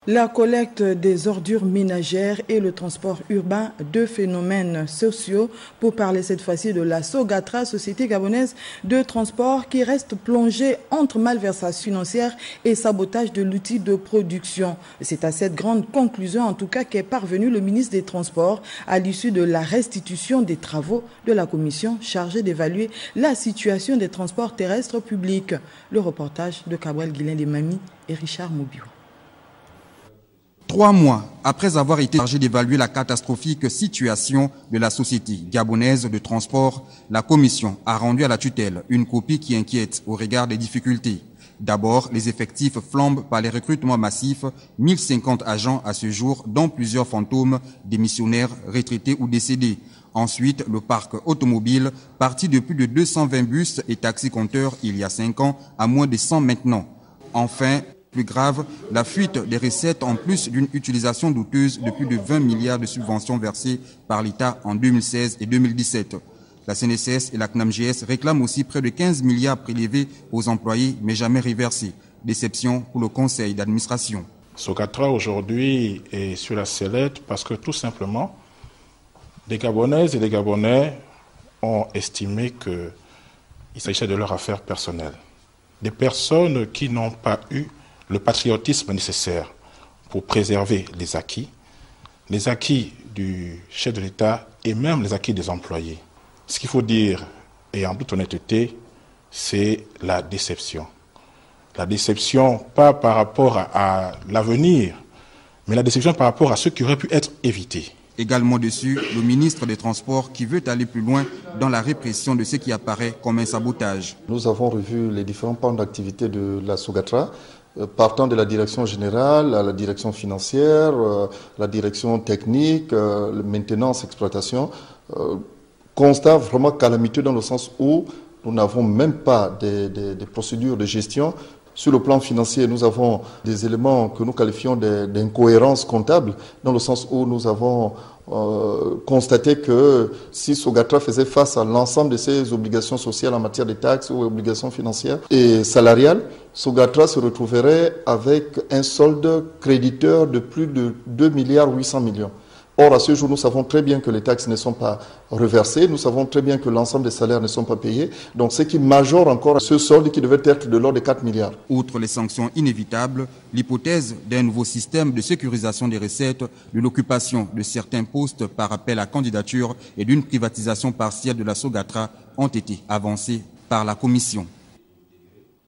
La collecte des ordures ménagères et le transport urbain, deux phénomènes sociaux, pour parler cette fois-ci de la Sogatra, Société gabonaise de transport, qui reste plongée entre malversation financière et sabotage de l'outil de production. C'est à cette grande conclusion, en tout cas, qu'est parvenu le ministre des Transports à l'issue de la restitution des travaux de la commission chargée d'évaluer la situation des transports terrestres publics. Le reportage de Cabral Guilain-Lemami et Richard Moubiou. 3 mois après avoir été chargé d'évaluer la catastrophique situation de la Société gabonaise de transport, la commission a rendu à la tutelle une copie qui inquiète au regard des difficultés. D'abord, les effectifs flambent par les recrutements massifs, 1050 agents à ce jour, dont plusieurs fantômes, démissionnaires, retraités ou décédés. Ensuite, le parc automobile, parti de plus de 220 bus et taxis-compteurs il y a 5 ans, à moins de 100 maintenant. Enfin, plus grave, la fuite des recettes en plus d'une utilisation douteuse de plus de 20 milliards de subventions versées par l'État en 2016 et 2017. La CNSS et la CNAMGS réclament aussi près de 15 milliards prélevés aux employés mais jamais reversés. Déception pour le conseil d'administration. Sogatra aujourd'hui est sur la sellette parce que tout simplement, les Gabonaises et les Gabonais ont estimé qu'il s'agissait de leur affaire personnelle. Des personnes qui n'ont pas eu le patriotisme nécessaire pour préserver les acquis du chef de l'État et même les acquis des employés. Ce qu'il faut dire, et en toute honnêteté, c'est la déception. La déception, pas par rapport à l'avenir, mais la déception par rapport à ce qui aurait pu être évité. Également dessus, le ministre des Transports qui veut aller plus loin dans la répression de ce qui apparaît comme un sabotage. Nous avons revu les différents plans d'activité de la Sogatra, partant de la direction générale à la direction financière, la direction technique, maintenance, exploitation. Constat vraiment calamiteux dans le sens où nous n'avons même pas des procédures de gestion. Sur le plan financier, nous avons des éléments que nous qualifions d'incohérence comptable, dans le sens où nous avons constaté que si Sogatra faisait face à l'ensemble de ses obligations sociales en matière de taxes ou obligations financières et salariales, Sogatra se retrouverait avec un solde créditeur de plus de 2 milliards 800 millions. Or, à ce jour, nous savons très bien que les taxes ne sont pas reversées, nous savons très bien que l'ensemble des salaires ne sont pas payés, donc ce qui majore encore ce solde qui devait être de l'ordre de 4 milliards. Outre les sanctions inévitables, l'hypothèse d'un nouveau système de sécurisation des recettes, de l'occupation de certains postes par appel à candidature et d'une privatisation partielle de la Sogatra ont été avancées par la Commission.